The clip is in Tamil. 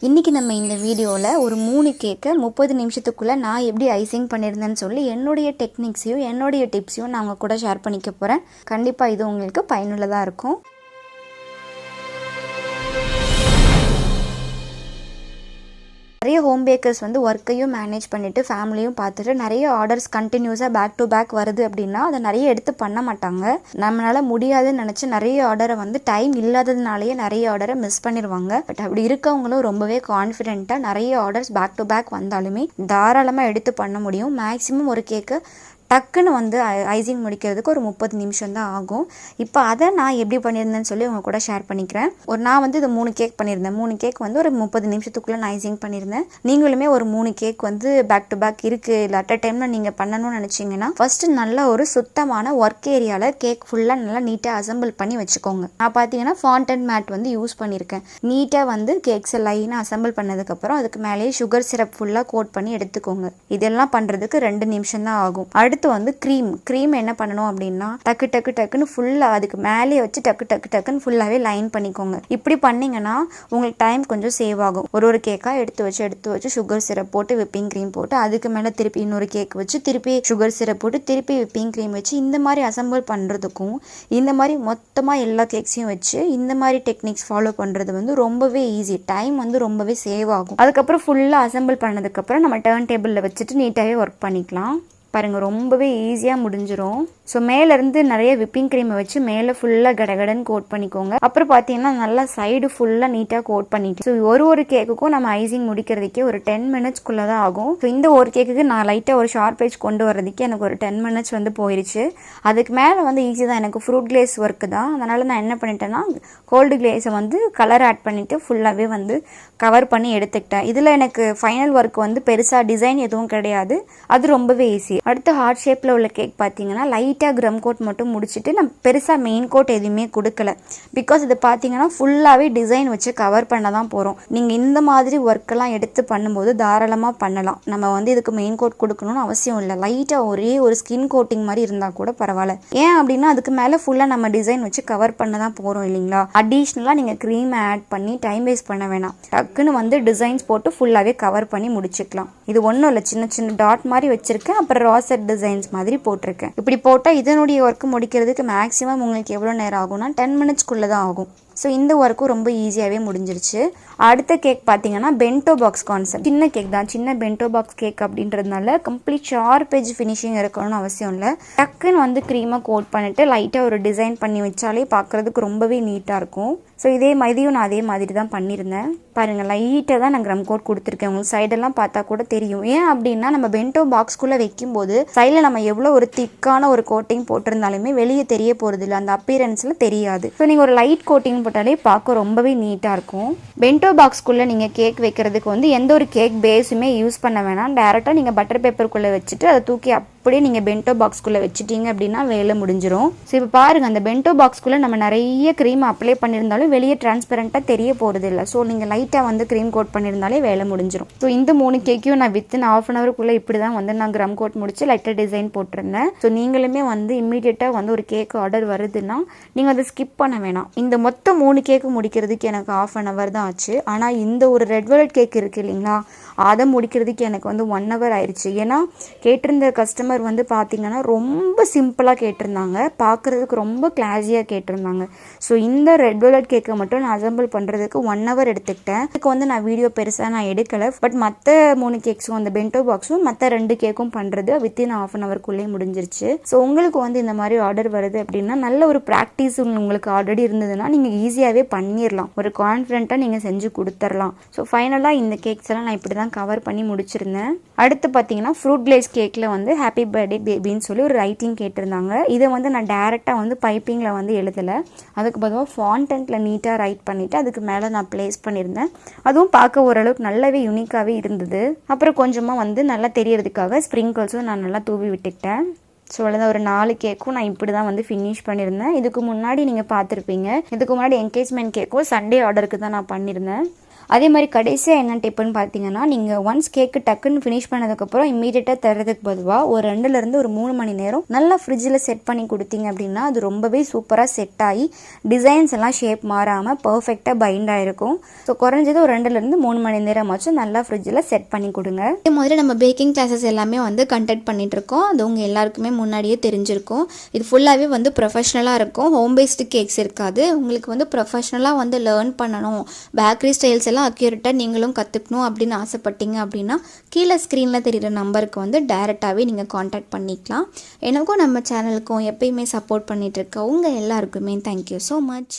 இன்றைக்கி நம்ம இந்த வீடியோவில் ஒரு 3 கேக்கை 30 நிமிஷத்துக்குள்ளே நான் எப்படி ஐசிங் பண்ணியிருந்தேன்னு சொல்லி என்னுடைய டெக்னிக்ஸையும் என்னுடைய டிப்ஸையும் நான் உங்கள் கூட ஷேர் பண்ணிக்க போகிறேன். கண்டிப்பாக இது உங்களுக்கு பயனுள்ளதாக இருக்கும். நிறைய ஹோம் பேக்கர்ஸ் வந்து ஒர்க்கையும் மேனேஜ் பண்ணிவிட்டு ஃபேமிலியும் பார்த்துட்டு நிறைய ஆர்டர்ஸ் கண்டினியூஸாக பேக் டு பேக் வருது அப்படின்னா அதை நிறைய எடுத்து பண்ண மாட்டாங்க. நம்மளால் முடியாதுன்னு நினச்சி நிறைய ஆர்டரை வந்து டைம் இல்லாததுனாலேயே நிறைய ஆர்டரை மிஸ் பண்ணிடுவாங்க. பட் அப்படி இருக்கவங்களும் ரொம்பவே கான்ஃபிடென்ட்டாக நிறைய ஆர்டர்ஸ் பேக் டு பேக் வந்தாலுமே தாராளமாக எடுத்து பண்ண முடியும். மேக்ஸிமம் ஒரு கேக்கு டக்குன்னு வந்து ஐசிங் முடிக்கிறதுக்கு ஒரு 30 நிமிஷம் தான் ஆகும். இப்போ அதை நான் எப்படி பண்ணியிருந்தேன்னு சொல்லி உங்கள் கூட ஷேர் பண்ணிக்கிறேன். நான் வந்து இது 3 கேக் பண்ணியிருந்தேன். 3 கேக் வந்து ஒரு 30 நிமிஷத்துக்குள்ளே நான் ஐசிங் பண்ணியிருந்தேன். நீங்களுமே ஒரு 3 கேக் வந்து பேக் டு பேக் இருக்குது இல்லை அட் அ டைமில் நீங்கள் பண்ணணும்னு நினச்சிங்கன்னா ஃபஸ்ட்டு நல்ல ஒரு சுத்தமான ஒர்க் ஏரியாவில் கேக் ஃபுல்லாக நல்லா நீட்டாக அசம்பிள் பண்ணி வச்சுக்கோங்க. நான் பார்த்தீங்கன்னா ஃபாண்டன் மேட் வந்து யூஸ் பண்ணியிருக்கேன். நீட்டாக வந்து கேக்ஸை லைனாக அசம்பிள் பண்ணதுக்கப்புறம் அதுக்கு மேலேயே சுகர் சிரப் ஃபுல்லாக கோட் பண்ணி எடுத்துக்கோங்க. இதெல்லாம் பண்ணுறதுக்கு 2 நிமிஷம் தான் ஆகும். அடுத்து வந்து க்ரீம் என்ன பண்ணணும் அப்படின்னா டக்குன்னு ஃபுல்லாக அதுக்கு மேலேயே வச்சு டக்குன்னு ஃபுல்லாகவே லைன் பண்ணிக்கோங்க. இப்படி பண்ணிங்கன்னா உங்களுக்கு டைம் கொஞ்சம் சேவ் ஆகும். ஒரு கேக்காக எடுத்து வச்சு சுகர் சிரப் போட்டு விப்பிங் க்ரீம் போட்டு அதுக்கு மேலே திருப்பி இன்னொரு கேக் வச்சு திருப்பி சுகர் சிரப் போட்டு திருப்பி விப்பிங் க்ரீம் வச்சு இந்த மாதிரி அசம்பிள் பண்ணுறதுக்கும் இந்த மாதிரி மொத்தமாக எல்லா கேக்ஸையும் வச்சு இந்த மாதிரி டெக்னிக்ஸ் ஃபாலோ பண்ணுறது வந்து ரொம்பவே ஈஸி. டைம் வந்து ரொம்பவே சேவ் ஆகும். அதுக்கப்புறம் ஃபுல்லாக அசம்பிள் பண்ணதுக்கப்புறம் நம்ம டர்ன் டேபிளில் வச்சுட்டு நீட்டாகவே ஒர்க் பண்ணிக்கலாம். பாருங்கள், ரொம்பவே ஈஸியாக முடிஞ்சிடும். ஸோ மேலேருந்து நிறைய விப்பிங் க்ரீமை வச்சு மேலே ஃபுல்லாக கடகடன்னு கோட் பண்ணிக்கோங்க. அப்புறம் பார்த்தீங்கன்னா நல்லா சைடு ஃபுல்லாக நீட்டாக கோட் பண்ணிட்டு ஸோ ஒரு கேக்குக்கும் நம்ம ஐசிங் முடிக்கிறதுக்கே ஒரு 10 மினிட்ஸ்க்குள்ளே தான் ஆகும். ஸோ இந்த ஒரு கேக்குக்கு நான் லைட்டாக ஒரு ஷார்ப் ஏஜ் கொண்டு வரதுக்கே எனக்கு ஒரு 10 மினிட்ஸ் வந்து போயிடுச்சு. அதுக்கு மேலே வந்து ஈஸி தான். எனக்கு ஃப்ரூட் கிளேஸ் ஒர்க்கு தான். அதனால் நான் என்ன பண்ணிட்டேன்னா கோல்டு கிளேஸை வந்து கலர் ஆட் பண்ணிவிட்டு ஃபுல்லாகவே வந்து கவர் பண்ணி எடுத்துக்கிட்டேன். இதில் எனக்கு ஃபைனல் ஒர்க் வந்து பெருசாக டிசைன் எதுவும் கிடையாது. அது ரொம்பவே ஈஸி. அடுத்து ஹார்ட் ஷேப்பில் உள்ள கேக் பார்த்தீங்கன்னா லைட்டாக க்ரம் கோட் மட்டும் முடிச்சுட்டு நம்ம பெருசாக மெயின் கோட் எதுவுமே கொடுக்கல. பிகாஸ் இது பார்த்தீங்கன்னா ஃபுல்லாகவே டிசைன் வச்சு கவர் பண்ண தான் போகிறோம். நீங்கள் இந்த மாதிரி ஒர்க்கெல்லாம் எடுத்து பண்ணும்போது தாராளமாக பண்ணலாம். நம்ம வந்து இதுக்கு மெயின் கோட் கொடுக்கணும்னு அவசியம் இல்லை. லைட்டாக ஒரே ஒரு ஸ்கின் கோட்டிங் மாதிரி இருந்தால் கூட பரவாயில்ல. ஏன் அப்படின்னா அதுக்கு மேலே ஃபுல்லாக நம்ம டிசைன் வச்சு கவர் பண்ண தான் போகிறோம் இல்லைங்களா. அடிஷ்னலாக நீங்கள் க்ரீமை ஆட் பண்ணி டைம் வேஸ்ட் பண்ண வேணாம். டக்குன்னு வந்து டிசைன்ஸ் போட்டு ஃபுல்லாகவே கவர் பண்ணி முடிச்சுக்கலாம். இது ஒன்றும் இல்லை, சின்ன டாட் மாதிரி வச்சுருக்கேன். அப்புறம் ராசெட் டிசைன்ஸ் மாதிரி போட்டிருக்கேன். இப்படி போட்டால் இதனுடைய ஒர்க்கு முடிக்கிறதுக்கு மேக்ஸிமம் உங்களுக்கு எவ்வளோ நேரம் ஆகும்னா 10 மினிட்ஸ்க்குள்ளே தான் ஆகும். ஸோ இந்த ஒர்க்கும் ரொம்ப ஈஸியாகவே முடிஞ்சிருச்சு. அடுத்த கேக் பார்த்தீங்கன்னா பென்டோ பாக்ஸ் கான்செப்ட். சின்ன கேக் தான், சின்ன பென்டோ பாக்ஸ் கேக் அப்படின்றதுனால கம்ப்ளீட் ஷார்ப் எட்ஜ் ஃபினிஷிங் இருக்கணும்னு அவசியம் இல்லை. டக்குன்னு வந்து க்ரீமை கோட் பண்ணிவிட்டு லைட்டாக ஒரு டிசைன் பண்ணி வச்சாலே பார்க்குறதுக்கு ரொம்பவே நீட்டாக இருக்கும். ஸோ இதையும் நான் அதே மாதிரி தான் பண்ணியிருந்தேன். பாருங்கள், லைட்டாக தான் நான் க்ரம் கோட் கொடுத்துருக்கேன். உங்களுக்கு சைடெல்லாம் பார்த்தா கூட தெரியும். ஏன் அப்படின்னா நம்ம பென்டோ பாக்ஸ்குள்ளே வைக்கும்போது சைடில் நம்ம எவ்வளோ ஒரு திக்கான ஒரு கோட்டிங் போட்டிருந்தாலுமே வெளியே தெரிய போகிறது இல்லை, அந்த அப்பீரன்ஸில் தெரியாது. ஸோ நீங்கள் ஒரு லைட் கோட்டிங் போட்டாலே பார்க்க ரொம்பவே நீட்டாக இருக்கும். பென்டோ பாக்ஸ்குள்ளே நீங்கள் கேக் வைக்கிறதுக்கு வந்து எந்த ஒரு கேக் பேஸுமே யூஸ் பண்ண வேணாம். டேரெக்டாக நீங்கள் பட்டர் பேப்பருக்குள்ளே வச்சுட்டு அதை தூக்கி அப்படியே நீங்கள் பென்டோ பாக்ஸ்குள்ளே வச்சுட்டீங்க அப்படின்னா வேலை முடிஞ்சிடும். ஸோ இப்போ பாருங்கள், அந்த பென்டோ பாக்ஸ்குள்ளே நம்ம நிறைய க்ரீம் அப்ளை பண்ணியிருந்தாலும் வெளியே டிரான்ஸ்பரண்ட்டாக தெரிய போகிறது இல்லை. ஸோ நீங்கள் லைட்டாக வந்து க்ரீம் கோட் பண்ணியிருந்தாலே வேலை முடிஞ்சிடும். ஸோ இந்த 3 கேக்கையும் நான் வித்தின் ½ அன் ஹவருக்குள்ளே இப்படி தான் வந்து நான் க்ரம் கோட் முடிச்சு லைட்டாக டிசைன் போட்டிருந்தேன். ஸோ நீங்களுமே வந்து இம்மீடியட்டாக வந்து ஒரு கேக் ஆர்டர் வருதுன்னா நீங்கள் அதை ஸ்கிப் பண்ண வேணாம். இந்த மொத்தம் 3 கேக்கு முடிக்கிறதுக்கு எனக்கு ½ அன் ஹவர் தான் ஆச்சு. ஆனால் இந்த ஒரு ரெட் வெல்வெட் கேக் இருக்குது இல்லைங்களா, அதை முடிக்கிறதுக்கு எனக்கு வந்து 1 ஹவர் ஆயிடுச்சு. ஏன்னா கேட்டிருந்த கஸ்டமர் வந்து பார்த்தீங்கன்னா ரொம்ப சிம்பிளாக கேட்டிருந்தாங்க, பார்க்குறதுக்கு ரொம்ப கிளாஸியாக கேட்டிருந்தாங்க. ஸோ இந்த ரெட் வெல்வெட் கேக்கை மட்டும் நான் அசம்பிள் பண்ணுறதுக்கு 1 ஹவர் எடுத்துக்கிட்டேன். இதுக்கு வந்து நான் வீடியோ பெருசாக நான் எடுக்கலை. பட் மற்ற 3 கேக்ஸும் அந்த பென்டோ பாக்ஸும் மற்ற 2 கேக்கும் பண்ணுறது வித்தின் ½ அன் ஹவருக்குள்ளே முடிஞ்சிருச்சு. ஸோ உங்களுக்கு வந்து இந்த மாதிரி ஆர்டர் வருது அப்படின்னா நல்ல ஒரு ப்ராக்டிஸ் உங்களுக்கு ஆல்ரெடி இருந்ததுன்னா நீங்கள் ஈஸியாகவே பண்ணிடலாம். ஒரு கான்ஃபிடென்ட்டாக நீங்கள் செஞ்சு கொடுத்துடலாம். ஸோ ஃபைனலாக இந்த கேக்ஸ் எல்லாம் நான் இப்படி தான் கவர் பண்ணி முடிச்சிருந்தேன். அடுத்து பார்த்தீங்கன்னா ஃப்ரூட் கிளேஸ் கேக்கில் வந்து ஹாப்பி பர்த்டே பேபின்னு சொல்லி ஒரு ரைட்டிங் கேட்டிருந்தாங்க. இதை வந்து நான் டேரெக்டாக வந்து பைப்பிங்கில் வந்து எழுதலை. அதுக்கு பதிலாக ஃபாண்டன்ட்டில் நீட்டாக ரைட் பண்ணிவிட்டு அதுக்கு மேலே நான் ப்ளேஸ் பண்ணியிருந்தேன். அதுவும் பார்க்க ஓரளவுக்கு நல்லாவே யூனிக்காகவே இருந்தது. அப்புறம் கொஞ்சமாக வந்து நல்லா தெரியறதுக்காக ஸ்ப்ரிங்கிள்ஸும் நான் நல்லா தூவி விட்டுக்கிட்டேன். ஸோ அவ்வளோதான், ஒரு 4 கேக்கும் நான் இப்படி தான் வந்து ஃபினிஷ் பண்ணியிருந்தேன். இதுக்கு முன்னாடி நீங்கள் பார்த்துருப்பீங்க, இதுக்கு முன்னாடி என்கேஜ்மெண்ட் கேக்கும் சண்டே ஆர்டருக்கு தான் நான் பண்ணியிருந்தேன். அதே மாதிரி கடைசியாக என்ன டிப்புன்னு பார்த்தீங்கன்னா, நீங்கள் ஒன்ஸ் கேக்கு டக்குன்னு ஃபினிஷ் பண்ணதுக்கப்புறம் இம்மீடியட்டாக தர்றதுக்கு பொதுவாக ஒரு 2லேருந்து ஒரு 3 மணி நேரம் நல்லா ஃப்ரிட்ஜில் செட் பண்ணி கொடுத்தீங்க அப்படின்னா அது ரொம்பவே சூப்பராக செட் ஆகி டிசைன்ஸ் எல்லாம் ஷேப் மாறாமல் பர்ஃபெக்டாக பைண்ட் ஆகிருக்கும். ஸோ குறைஞ்சது ஒரு 2லேருந்து 3 மணி நேரமாச்சும் நல்லா ஃப்ரிட்ஜில் செட் பண்ணி கொடுங்க. இதே மாதிரி நம்ம பேக்கிங் கிளாஸஸ் எல்லாமே வந்து கண்டக்ட் பண்ணிகிட்ருக்கோம். அது உங்கள் எல்லாருக்குமே முன்னாடியே தெரிஞ்சிருக்கும். இது ஃபுல்லாகவே வந்து ப்ரொஃபஷ்னலாக இருக்கும். ஹோம் பேஸ்டு கேக்ஸ் இருக்காது. உங்களுக்கு வந்து ப்ரொஃபஷ்னலாக வந்து லேர்ன் பண்ணணும், பேக்கரி ஸ்டைல்ஸ் எல்லாம் அக்யூரேட்டாக நீங்களும் கற்றுக்கணும் அப்படின்னு ஆசைப்பட்டீங்க அப்படின்னா கீழே ஸ்க்ரீனில் தெரிகிற நம்பருக்கு வந்து டைரெக்டாகவே நீங்கள் காண்டாக்ட் பண்ணிக்கலாம். எனக்கும் நம்ம சேனலுக்கும் எப்பயுமே சப்போர்ட் பண்ணிகிட்ருக்க உங்கள் எல்லாருக்குமே தேங்க்யூ ஸோ மச்.